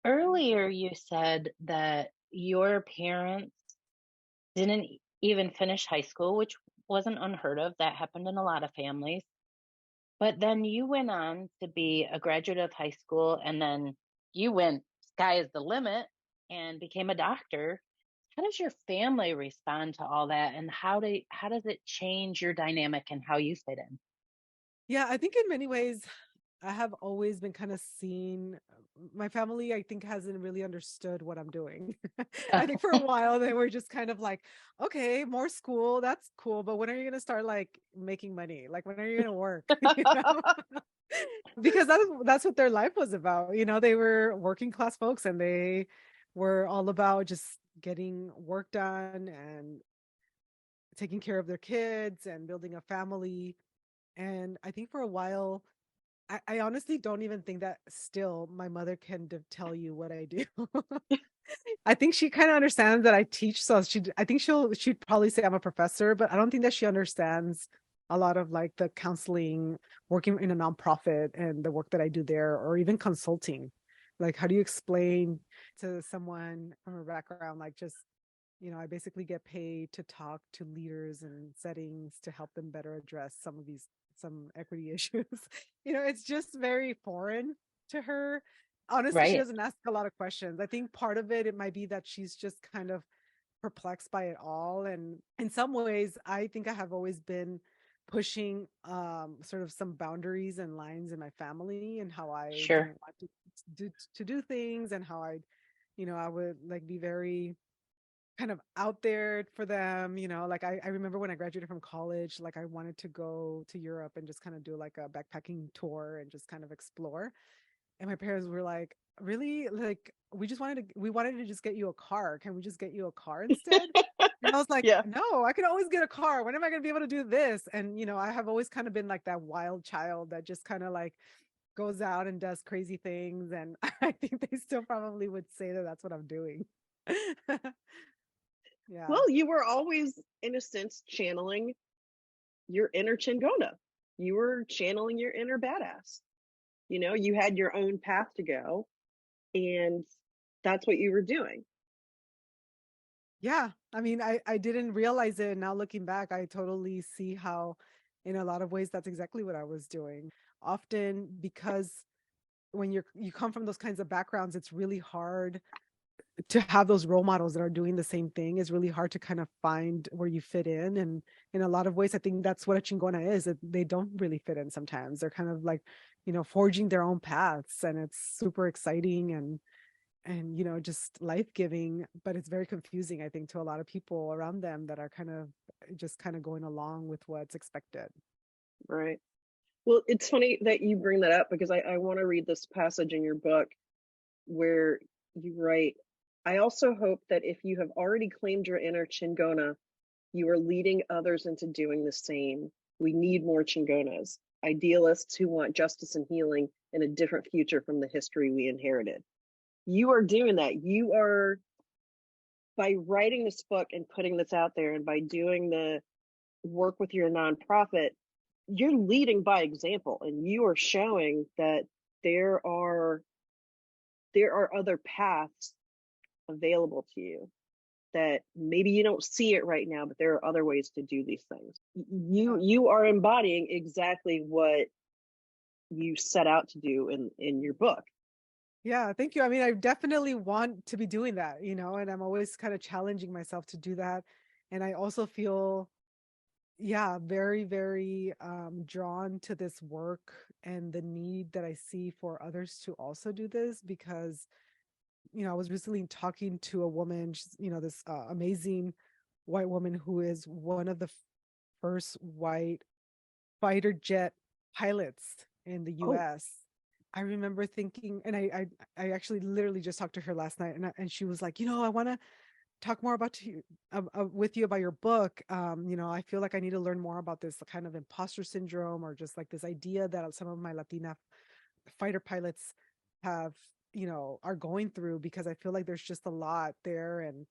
Thank you. Earlier, you said that your parents didn't even finish high school, which wasn't unheard of. That happened in a lot of families. But then you went on to be a graduate of high school, and then you went sky is the limit and became a doctor. How does your family respond to all that, and how does it change your dynamic and how you fit in? Yeah, I think in many ways, I have always been kind of seen my family, I think, hasn't really understood what I'm doing. I think for a while they were just kind of like, okay, more school, that's cool, but when are you going to start like making money? Like when are you going to work? You know? Because that's what their life was about. You know, they were working class folks and they were all about just getting work done and taking care of their kids and building a family. And I think for a while, I honestly don't even think that still my mother can tell you what I do. I think she kind of understands that I teach. So I think she'd probably say I'm a professor, but I don't think that she understands a lot of like the counseling, working in a nonprofit and the work that I do there, or even consulting. Like, how do you explain to someone from a background, like just, I basically get paid to talk to leaders and settings to help them better address some equity issues. It's just very foreign to her. Honestly, she Right. doesn't ask a lot of questions. I think part of it might be that she's just kind of perplexed by it all. And in some ways, I think I have always been pushing sort of some boundaries and lines in my family and how I Sure. want to do things, and how I would like be very kind of out there for them. Like I remember when I graduated from college, like I wanted to go to Europe and just kind of do like a backpacking tour and just kind of explore. And my parents were like, really? Like we wanted to just get you a car. Can we just get you a car instead? And I was like, Yeah. no, I can always get a car. When am I going to be able to do this? And I have always kind of been like that wild child that just kind of like goes out and does crazy things. And I think they still probably would say that that's what I'm doing. Yeah. Well, you were always, in a sense, channeling your inner Chingona. You were channeling your inner badass. You had your own path to go, and that's what you were doing. Yeah. I mean, I didn't realize it. And now looking back, I totally see how, in a lot of ways, that's exactly what I was doing. Often because when you come from those kinds of backgrounds, it's really hard to have those role models that are doing the same thing. It's really hard to kind of find where you fit in. And in a lot of ways, I think that's what a chingona is. That they don't really fit in sometimes. They're kind of like, forging their own paths, and it's super exciting and just life-giving, but it's very confusing, I think, to a lot of people around them that are kind of just kind of going along with what's expected. Right. Well, it's funny that you bring that up because I want to read this passage in your book where you write, I also hope that if you have already claimed your inner Chingona, you are leading others into doing the same. We need more Chingonas, idealists who want justice and healing in a different future from the history we inherited. You are doing that. You are, by writing this book and putting this out there, and by doing the work with your nonprofit, you're leading by example, and you are showing that there are other paths available to you, that maybe you don't see it right now, but there are other ways to do these things. You are embodying exactly what you set out to do in your book. Yeah, thank you. I mean, I definitely want to be doing that, and I'm always kind of challenging myself to do that. And I also feel, yeah, very, very drawn to this work and the need that I see for others to also do this because, I was recently talking to a woman, this amazing white woman who is one of the first white fighter jet pilots in the Oh, US. I remember thinking, and I actually literally just talked to her last night, and she was like, I want to talk more about you with you about your book. I feel like I need to learn more about this kind of imposter syndrome, or just like this idea that some of my Latina fighter pilots have, are going through, because I feel like there's just a lot there and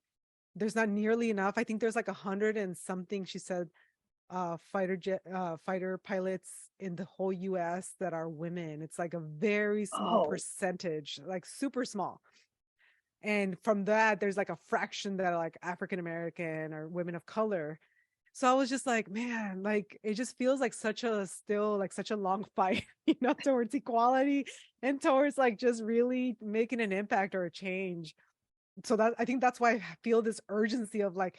there's not nearly enough. I think there's like 100 and something, she said, fighter pilots in the whole US that are women. It's like a very small oh, percentage, like super small. And from that, there's like a fraction that are like African American or women of color. So I was just like, man, like it just feels like such a long fight, towards equality and towards like just really making an impact or a change. So that, I think that's why I feel this urgency of like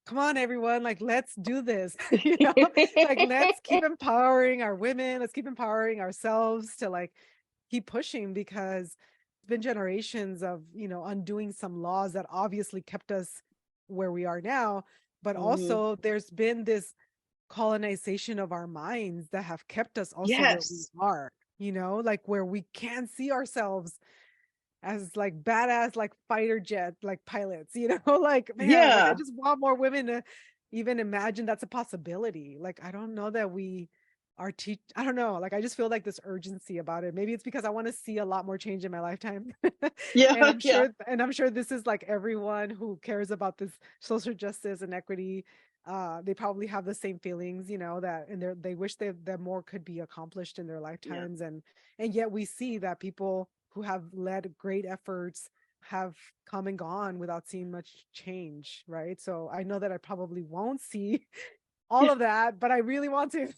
come on, everyone, like, let's do this. You know, like, let's keep empowering our women, let's keep empowering ourselves to like keep pushing, because it's been generations of, undoing some laws that obviously kept us where we are now, but Mhm. also there's been this colonization of our minds that have kept us also where we Yes. are, like where we can see ourselves as like badass, like fighter jet, like pilots, like, man, like I Yeah. just want more women to even imagine that's a possibility. Like, I don't know that we are I don't know. Like, I just feel like this urgency about it. Maybe it's because I want to see a lot more change in my lifetime. And Yeah. Yeah. I'm sure this is like everyone who cares about this social justice and equity. They probably have the same feelings, that, and they wish that more could be accomplished in their Yeah. lifetimes. And yet we see that people who have led great efforts have come and gone without seeing much change, right? So I know that I probably won't see all of that, but I really want to.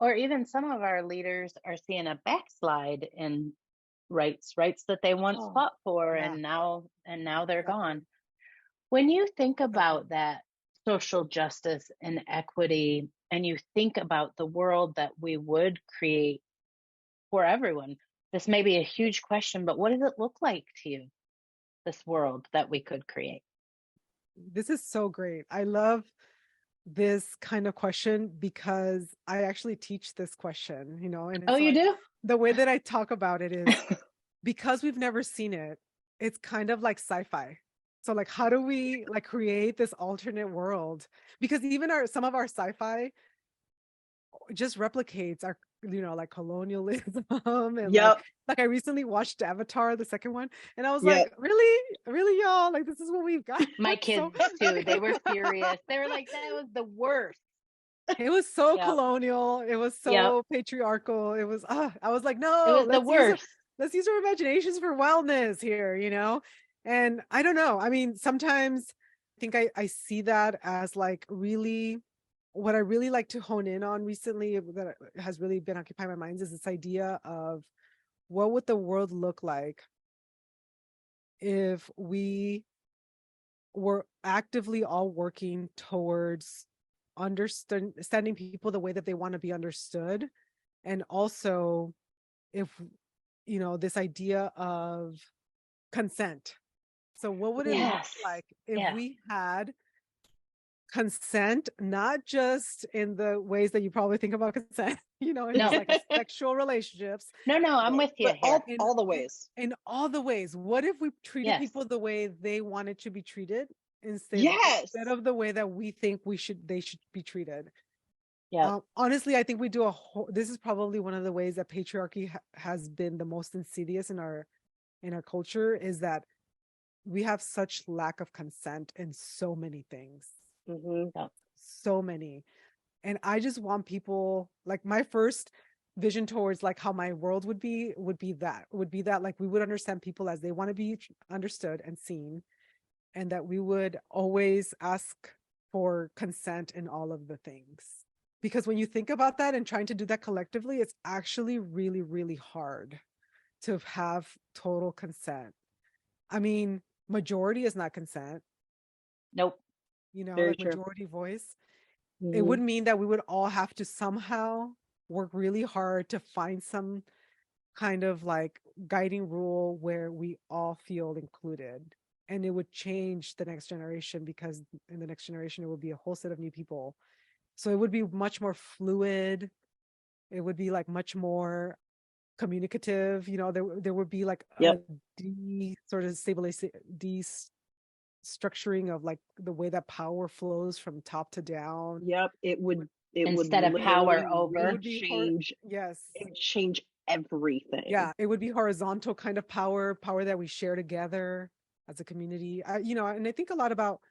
Or even some of our leaders are seeing a backslide in rights that they once Oh, fought for, Yeah, and now they're exactly. gone. When you think Exactly. about that social justice and equity, and you think about the world that we would create for everyone, this may be a huge question, but what does it look like to you, this world that we could create? This is so great. I love this kind of question because I actually teach this question, and Oh, it's you like do? the way that I talk about it is because we've never seen it, it's kind of like sci-fi. So like, how do we like create this alternate world? Because even some of our sci-fi just replicates our, like colonialism and yep. like I recently watched Avatar, the second one, and I was Yep. like, really, y'all, like this is what we've got. My So kids too. They were furious. They were like, that was the worst. it was so Yep. colonial, it was Yep. so patriarchal, it was I was like, It no, was the worst. let's use our imaginations for wellness here, and I don't know, I mean, sometimes I think I see that as like really what I really like to hone in on recently that has really been occupying my mind is this idea of what would the world look like if we were actively all working towards understanding people the way that they want to be understood, and also if this idea of consent. So what would it look Yes. like if Yeah. we had consent, not just in the ways that you probably think about consent, in just No, like a sexual relationships, no, I'm Right. with you But here. in all the in, ways. in all the ways. What if we treated Yes. people the way they wanted to be treated instead Yes. of the way that we think they should be treated? Yep. Honestly, I think we do this is probably one of the ways that patriarchy has been the most insidious in our culture, is that we have such lack of consent in so many things, Hmm. Yep. so many. And I just want people, like, my first vision towards like how my world would be that like we would understand people as they want to be understood and seen, and that we would always ask for consent in all of the things. Because when you think about that and trying to do that collectively, it's actually really, really hard to have total consent. I mean, majority is not consent, Nope. Very like true. majority voice. It Hmm. would mean that we would all have to somehow work really hard to find some kind of like guiding rule where we all feel included. And it would change the next generation, because in the next generation, it would be a whole set of new people. So it would be much more fluid. It would be like much more communicative. There would be like a Yep. sort of stabilization, structuring of like the way that power flows from top to down. Yep. It would Instead of power literally It over. would be rechange. yes. It would change everything. Yeah, it would be horizontal kind of power that we share together as a community. And I think a lot about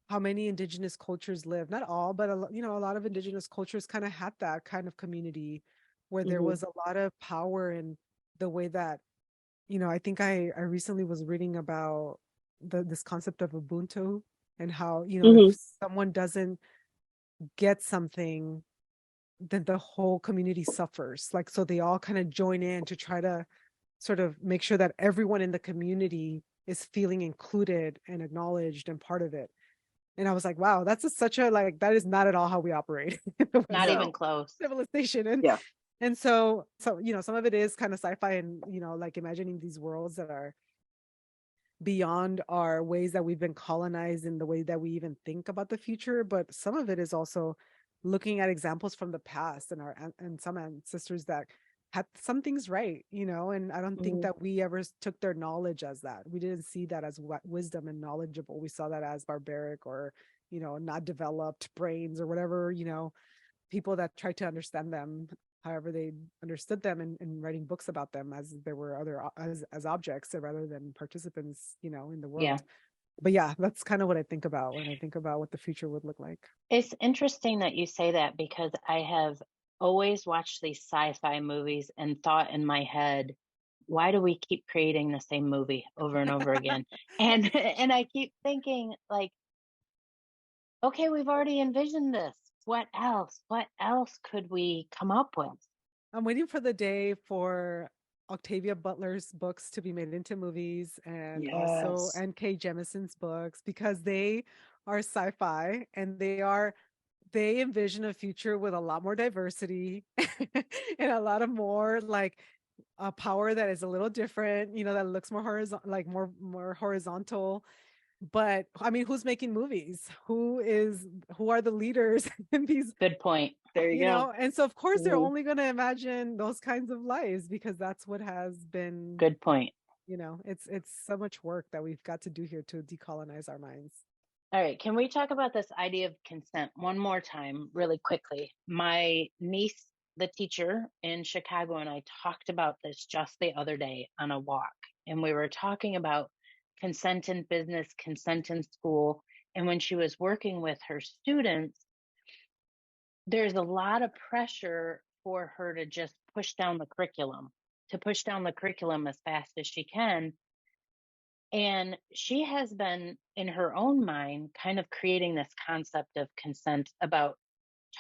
how many indigenous cultures live, not all, but a lot of indigenous cultures kind of had that kind of community where there Hmm. was a lot of power in the way that, I think I recently was reading about this concept of Ubuntu, and how, if Hmm. someone doesn't get something, then the whole community suffers. Like, so they all kind of join in to try to sort of make sure that everyone in the community is feeling included and acknowledged and part of it. And I was like, wow, such a like that is not at all how we operate in the Not Western even No. close. civilization. Yeah. And so some of it is kind of sci-fi and like imagining these worlds that are beyond our ways that we've been colonized in the way that we even think about the future. But some of it is also looking at examples from the past and and some ancestors that had some things right, and I don't think Mhm. that we ever took their knowledge as that. We didn't see that as wisdom and knowledgeable. We saw that as barbaric or, not developed brains or whatever, people that tried to understand them however they understood them and writing books about them as there were other as objects rather than participants in the Yeah. world. But yeah, that's kind of what I think about when I think about what the future would look like. It's interesting that you say that because I have always watched these sci-fi movies and thought in my head, why do we keep creating the same movie over and over again? And and I keep thinking like, okay, we've already envisioned this. What else? What else could we come up with? I'm waiting for the day for Octavia Butler's books to be made into movies and also Yes. N.K. Jemison's books because they are sci-fi and they envision a future with a lot more diversity and a lot of more like a power that is a little different, that looks more horizontal, like more horizontal. But I mean, who's making movies? Who are the leaders in these, Good point. There you go. and so of course they're Mhm. only going to imagine those kinds of lives because that's what has been, Good point. it's so much work that we've got to do here to decolonize our minds. All right, can we talk about this idea of consent one more time, really quickly? My niece, the teacher in Chicago, and I talked about this just the other day on a walk. And we were talking about consent in business, consent in school. And when she was working with her students, there's a lot of pressure for her to just push down the curriculum, to push down the curriculum as fast as she can. And she has been, in her own mind, kind of creating this concept of consent about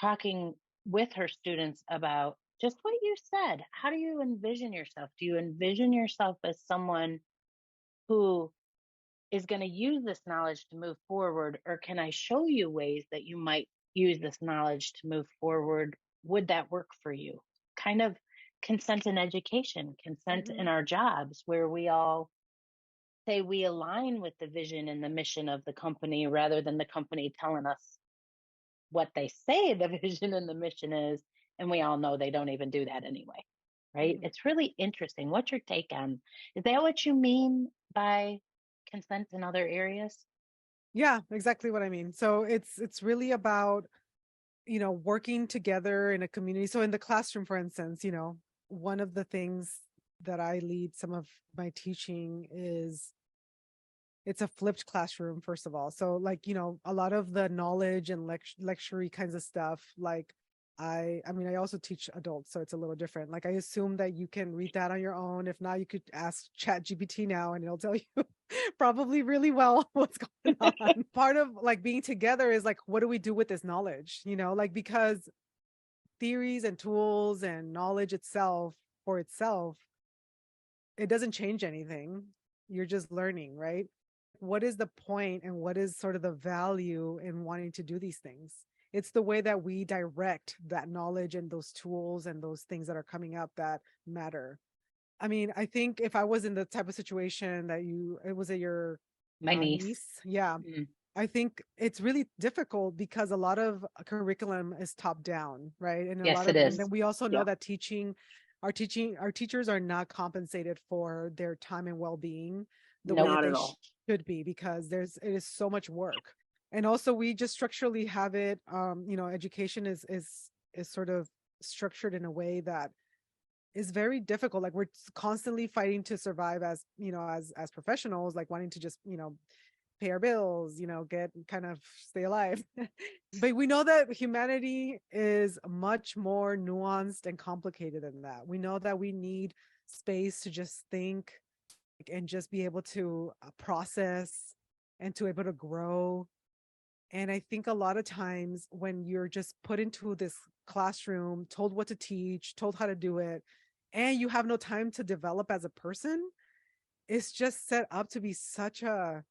talking with her students about just what you said. How do you envision yourself? Do you envision yourself as someone who is going to use this knowledge to move forward? Or can I show you ways that you might use this knowledge to move forward? Would that work for you? Kind of consent in education, consent in Mhm. our jobs, where we all say we align with the vision and the mission of the company rather than the company telling us what they say the vision and the mission is. And we all know they don't even do that anyway, right? Mhm. It's really interesting. What's your take on, is that what you mean by consent in other areas? Yeah, exactly what I mean. So it's really about, working together in a community. So in the classroom, for instance, one of the things that I lead some of my teaching is it's a flipped classroom, first of all. So like, a lot of the knowledge and lecture kinds of stuff, like I mean, I also teach adults, so it's a little different. Like I assume that you can read that on your own. If not, you could ask Chat GPT now and it'll tell you probably really well what's going on. Part of like being together is like, what do we do with this knowledge? Like because theories and tools and knowledge itself for itself, it doesn't change anything. You're just learning, right? What is the point and what is sort of the value in wanting to do these things? It's the way that we direct that knowledge and those tools and those things that are coming up that matter. I mean, I think if I was in the type of situation that it was at your My niece. niece, yeah, Mm, I think it's really difficult because a lot of curriculum is top down, right? And yes, it and is. then we also know Yeah. that our teachers are not compensated for their time and well-being the way Nope. that Not they at all. should be because it is so much work. And also we just structurally have it, education is sort of structured in a way that is very difficult. Like we're constantly fighting to survive as, as professionals, like wanting to just, pay our bills, get kind of stay alive. But we know that humanity is much more nuanced and complicated than that. We know that we need space to just think and just be able to process and to able to grow. And I think a lot of times when you're just put into this classroom, told what to teach, told how to do it, and you have no time to develop as a person, it's just set up to be such a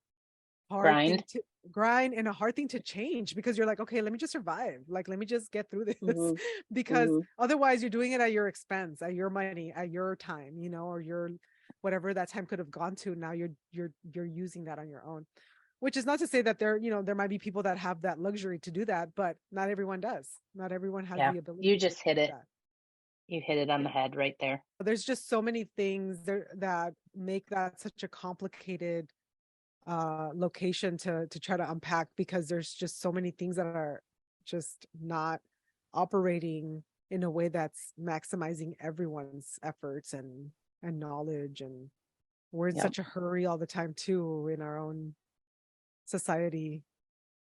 hard thing Grind. to grind and a hard thing to change, because you're like, okay, let me just survive. Like, let me just get through this Mm-hmm. because Mm-hmm. otherwise you're doing it at your expense, at your money, at your time, or your whatever that time could have gone to. Now you're using that on your own, which is not to say that there might be people that have that luxury to do that, but not everyone does. Not everyone has Yeah. the ability You to just hit do it. that. You hit it on the head right there. There's just so many things there that make that such a complicated location to try to unpack, because there's just so many things that are just not operating in a way that's maximizing everyone's efforts and knowledge. And we're in Yeah. such a hurry all the time too in our own society,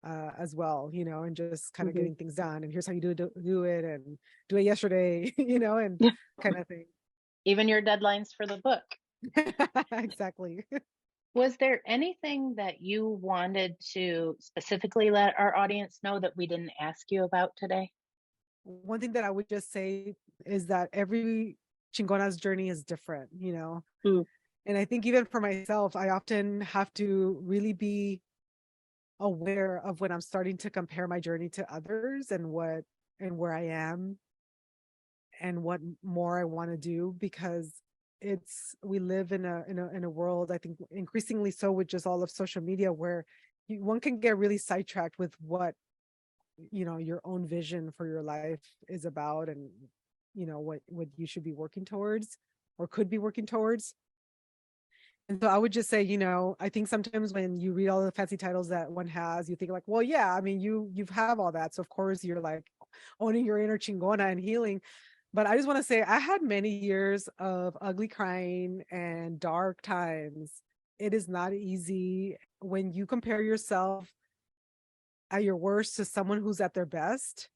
as well, and just kind of Mm-hmm. getting things done, and here's how you do it, and do it yesterday, and kind of thing. Even your deadlines for the book. Exactly. Was there anything that you wanted to specifically let our audience know that we didn't ask you about today? One thing that I would just say is that every Chingona's journey is different, Mm. and I think even for myself, I often have to really be aware of when I'm starting to compare my journey to others, and where I am and what more I want to do, because we live in a world, I think increasingly so, with just all of social media, where one can get really sidetracked with what your own vision for your life is about, and what you should be working towards or could be working towards. And so I would just say, I think sometimes when you read all the fancy titles that one has, you think like, well, yeah, I mean, you've have all that, so of course you're like owning your inner chingona and healing. But I just want to say, I had many years of ugly crying and dark times. It is not easy when you compare yourself at your worst to someone who's at their best.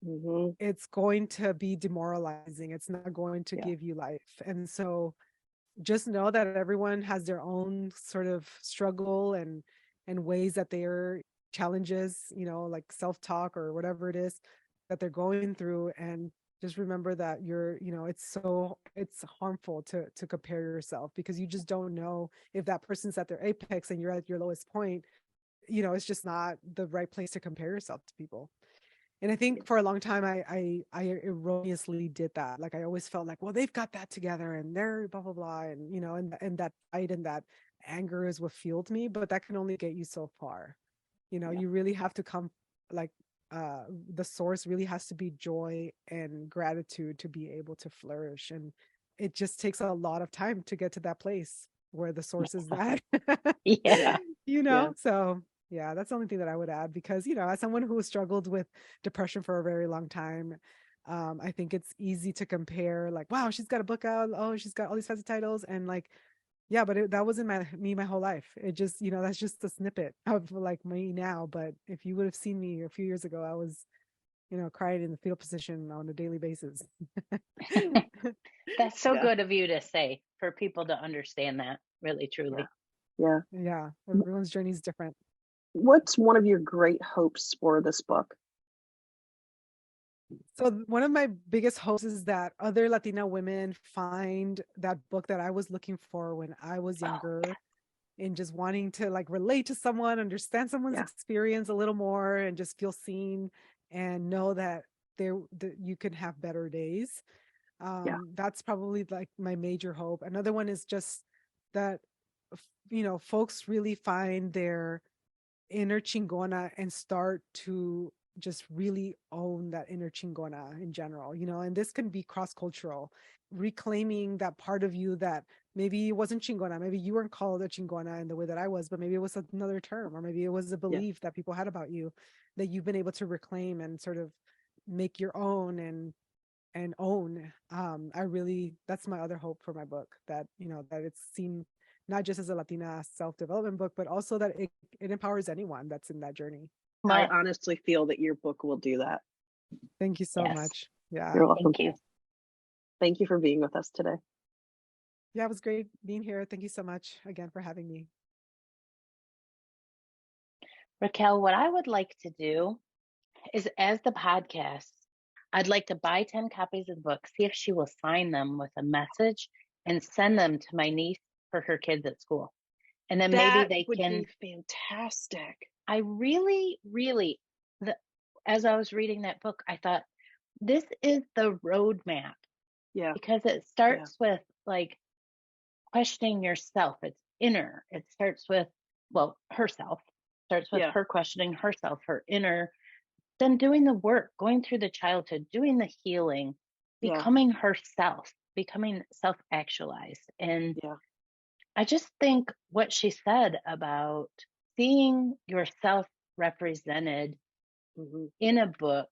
Mm-hmm. It's going to be demoralizing. It's not going to Yeah. give you life. And so just know that everyone has their own sort of struggle and ways that they're challenges, like self-talk or whatever it is that they're going through. And just remember that it's harmful to compare yourself, because you just don't know if that person's at their apex and you're at your lowest point. It's just not the right place to compare yourself to people. And I think for a long time, I erroneously did that. Like, I always felt like, well, they've got that together and they're blah blah blah, and and that fight and that anger is what fueled me. But that can only get you so far. Yeah. You really have to come, like, the source really has to be joy and gratitude to be able to flourish. And it just takes a lot of time to get to that place where the source is that. Yeah. Yeah. So yeah, that's the only thing that I would add, because as someone who has struggled with depression for a very long time, I think it's easy to compare, like, wow, she's got a book out, oh, she's got all these fancy titles, and like, yeah, but that wasn't my whole life. It just, that's just a snippet of like me now. But if you would have seen me a few years ago, I was, crying in the fetal position on a daily basis. That's so Yeah. good of you to say, for people to understand that, really, Yeah. truly. Yeah. Yeah, everyone's journey is different. What's one of your great hopes for this book? So one of my biggest hopes is that other Latina women find that book that I was looking for when I was Oh, younger, and just wanting to like relate to someone, understand someone's yeah. experience a little more, and just feel seen and know that that you can have better days. Yeah. That's probably like my major hope. Another one is just that folks really find their inner chingona and start to just really own that inner chingona in general, and this can be cross-cultural, reclaiming that part of you that maybe it wasn't chingona, maybe you weren't called a chingona in the way that I was, but maybe it was another term, or maybe it was a Yeah. belief that people had about you that you've been able to reclaim and sort of make your own and own. I really, that's my other hope for my book, that that it's seen not just as a Latina self-development book, but also that it empowers anyone that's in that journey. I Well, honestly feel that your book will do that. Thank you so yes. much. Yeah. You're welcome. Thank you. Thank you for being with us today. Yeah, it was great being here. Thank you so much again for having me. Raquel, what I would like to do is, as the podcast, I'd like to buy 10 copies of the book, see if she will sign them with a message and send them to my niece for her kids at school. And then that maybe they would can. be fantastic. I really, really, as I was reading that book, I thought, this is the roadmap. Yeah. Because it starts with like questioning yourself. It's inner. It starts with, well, herself. Starts with her questioning herself, her inner, then doing the work, going through the childhood, doing the healing, becoming herself, becoming self-actualized. And I just think what she said about seeing yourself represented in a book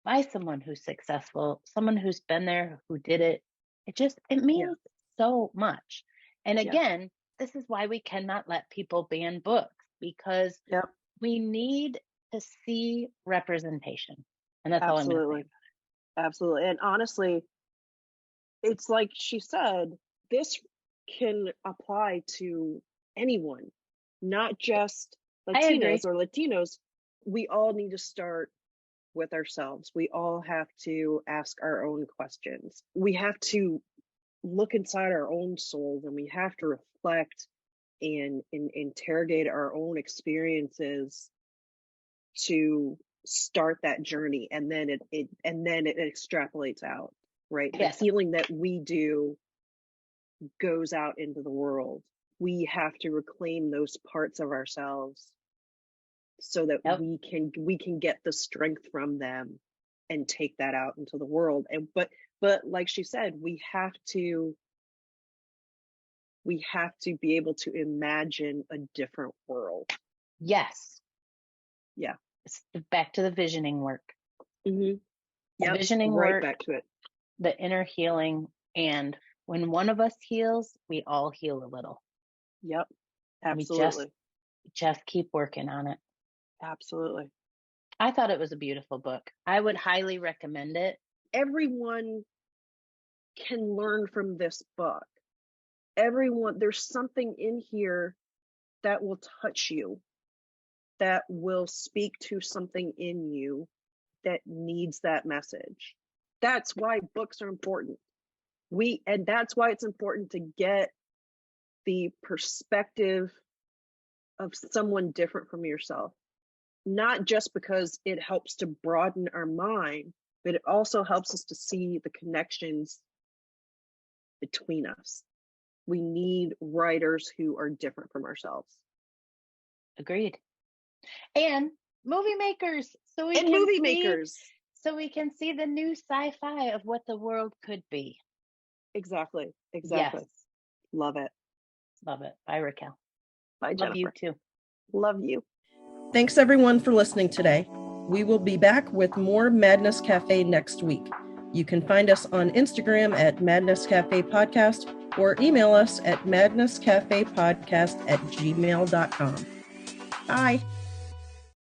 by someone who's successful, someone who's been there, who did it, it means so much. And again, this is why we cannot let people ban books, because we need to see representation. And that's all I'm going to say. Absolutely. And honestly, it's like she said, this can apply to anyone, not just Latinas or Latinos. We all need to start with ourselves. We all have to ask our own questions. We have to look inside our own souls, and we have to reflect and interrogate our own experiences to start that journey. And then it extrapolates out, right? The healing that we do goes out into the world. We have to reclaim those parts of ourselves so that we can get the strength from them and take that out into the world. And but like she said, we have to be able to imagine a different world. Yes. Yeah. It's back to the visioning work. The visioning right work, back to it. The inner healing. And when one of us heals, we all heal a little. Yep. Absolutely. We just keep working on it. Absolutely. I thought it was a beautiful book. I would highly recommend it. Everyone can learn from this book. There's something in here that will touch you, that will speak to something in you that needs that message. That's why books are important. And that's why it's important to get the perspective of someone different from yourself. Not just because it helps to broaden our mind, but it also helps us to see the connections between us. We need writers who are different from ourselves. Agreed. And movie makers, so we can see the new sci-fi of what the world could be. Exactly. Yes. Love it. Bye, Raquel. Bye, Jennifer. Love you too. Love you. Thanks everyone for listening today. We will be back with more Madness Cafe next week. You can find us on Instagram at Madness Cafe Podcast or email us at madnesscafepodcast@gmail.com. Bye.